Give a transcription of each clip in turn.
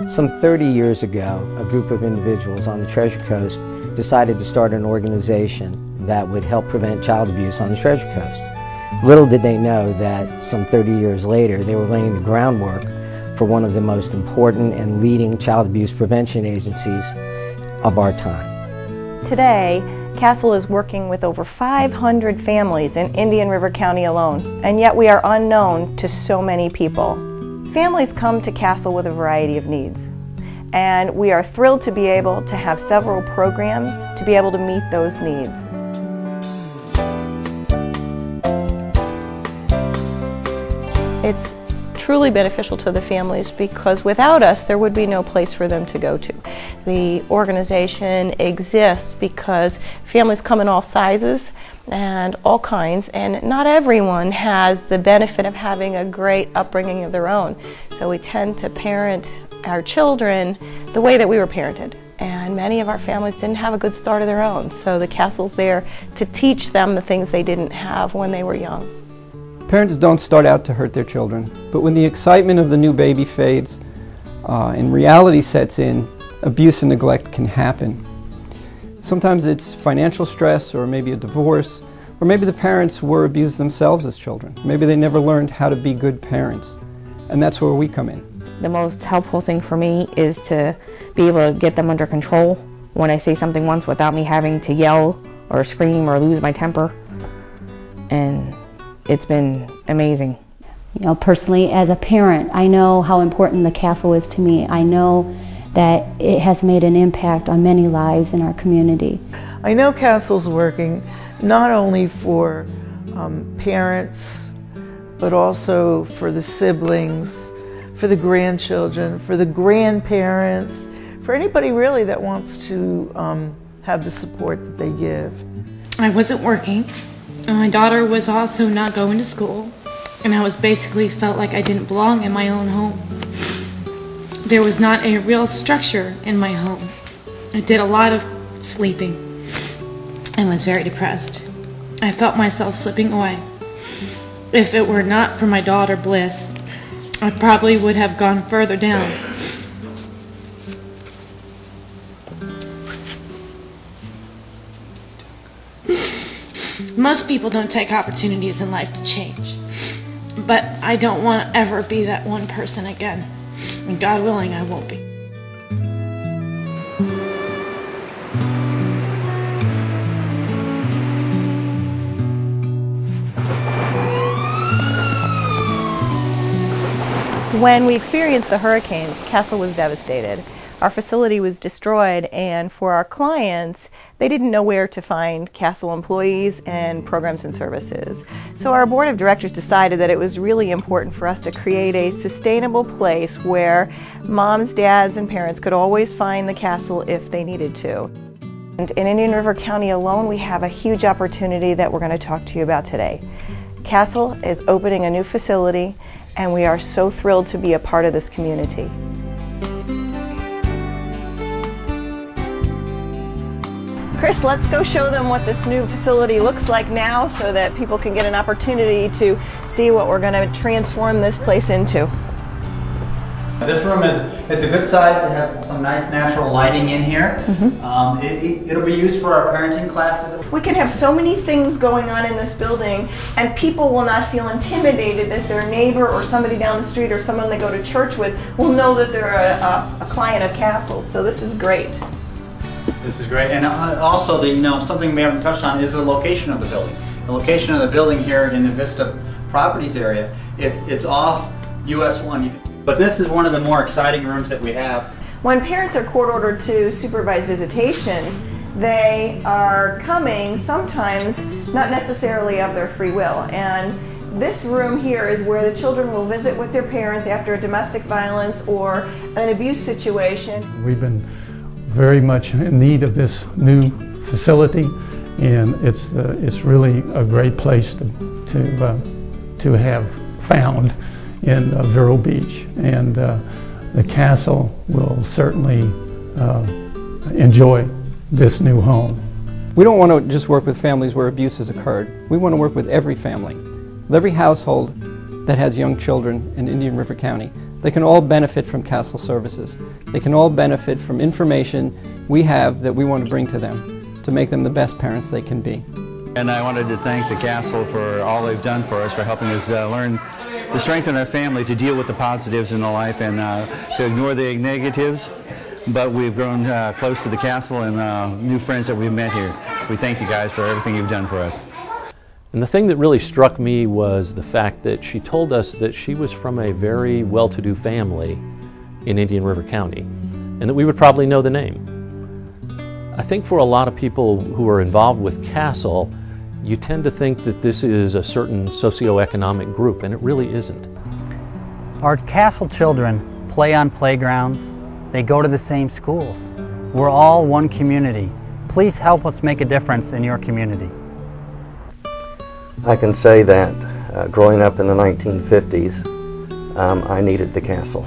Some 30 years ago, a group of individuals on the Treasure Coast decided to start an organization that would help prevent child abuse on the Treasure Coast. Little did they know that some 30 years later, they were laying the groundwork for one of the most important and leading child abuse prevention agencies of our time. Today, CASEL is working with over 500 families in Indian River County alone, and yet we are unknown to so many people. Families come to CASEL with a variety of needs, and we are thrilled to be able to have several programs to be able to meet those needs. It's truly beneficial to the families because without us there would be no place for them to go to. The organization exists because families come in all sizes and all kinds, and not everyone has the benefit of having a great upbringing of their own. So we tend to parent our children the way that we were parented. And many of our families didn't have a good start of their own, so the CASEL's there to teach them the things they didn't have when they were young. Parents don't start out to hurt their children, but when the excitement of the new baby fades and reality sets in, abuse and neglect can happen. Sometimes it's financial stress, or maybe a divorce, or maybe the parents were abused themselves as children. Maybe they never learned how to be good parents, and that's where we come in. The most helpful thing for me is to be able to get them under control when I say something once without me having to yell or scream or lose my temper. And it's been amazing. You know, personally, as a parent, I know how important the CASEL is to me. I know that it has made an impact on many lives in our community. I know CASEL's working not only for parents, but also for the siblings, for the grandchildren, for the grandparents, for anybody really that wants to have the support that they give. I wasn't working. My daughter was also not going to school, and I was basically felt like I didn't belong in my own home. There was not a real structure in my home. I did a lot of sleeping and was very depressed. I felt myself slipping away. If it were not for my daughter Bliss, I probably would have gone further down. Most people don't take opportunities in life to change, but I don't want to ever be that one person again, and God willing, I won't be. When we experienced the hurricanes, CASEL was devastated. Our facility was destroyed, and for our clients, they didn't know where to find CASEL employees and programs and services. So our board of directors decided that it was really important for us to create a sustainable place where moms, dads, and parents could always find the CASEL if they needed to. And in Indian River County alone, we have a huge opportunity that we're going to talk to you about today. CASEL is opening a new facility, and we are so thrilled to be a part of this community. Chris, let's go show them what this new facility looks like now so that people can get an opportunity to see what we're going to transform this place into. This room it's a good size. It has some nice natural lighting in here. It'll be used for our parenting classes. We can have so many things going on in this building, and people will not feel intimidated that their neighbor or somebody down the street or someone they go to church with will know that they're a client of CASEL's. So this is great. This is great, and also something we haven't touched on is the location of the building. The location of the building here in the Vista Properties area, it's off US 1. But this is one of the more exciting rooms that we have. When parents are court-ordered to supervise visitation, they are coming sometimes not necessarily of their free will. And this room here is where the children will visit with their parents after a domestic violence or an abuse situation. We've been very much in need of this new facility, and it's really a great place to have found in Vero Beach, and the CASEL will certainly enjoy this new home. We don't want to just work with families where abuse has occurred. We want to work with every family, with every household that has young children in Indian River County. They can all benefit from Castle services. They can all benefit from information we have that we want to bring to them to make them the best parents they can be. And I wanted to thank the Castle for all they've done for us, for helping us learn to strengthen our family, to deal with the positives in the life and to ignore the negatives. But we've grown close to the Castle and new friends that we've met here. We thank you guys for everything you've done for us. And the thing that really struck me was the fact that she told us that she was from a very well-to-do family in Indian River County, and that we would probably know the name. I think for a lot of people who are involved with Castle, you tend to think that this is a certain socioeconomic group, and it really isn't. Our Castle children play on playgrounds. They go to the same schools. We're all one community. Please help us make a difference in your community. I can say that growing up in the 1950s, I needed the Castle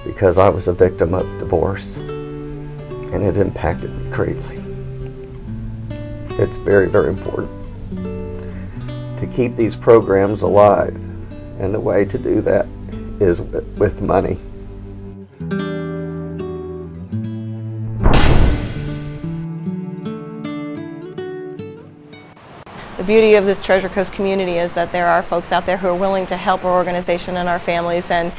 because I was a victim of divorce and it impacted me greatly. It's very, very important to keep these programs alive, and the way to do that is with money. The beauty of this Treasure Coast community is that there are folks out there who are willing to help our organization and our families, and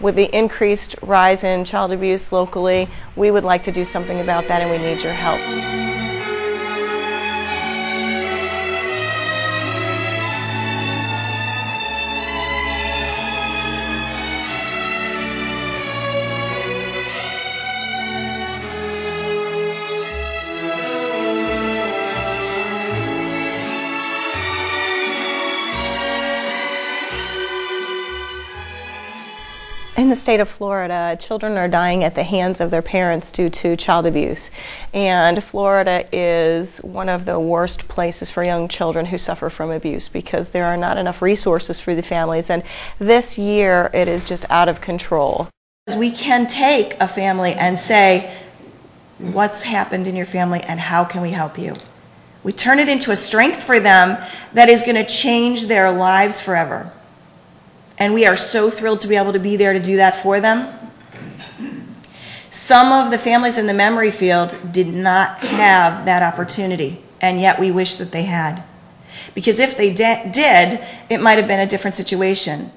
with the increased rise in child abuse locally, we would like to do something about that, and we need your help. In the state of Florida, children are dying at the hands of their parents due to child abuse. And Florida is one of the worst places for young children who suffer from abuse because there are not enough resources for the families. And this year, it is just out of control. We can take a family and say, what's happened in your family and how can we help you? We turn it into a strength for them that is going to change their lives forever. And we are so thrilled to be able to be there to do that for them. Some of the families in the memory field did not have that opportunity, and yet we wish that they had. Because if they did, it might have been a different situation.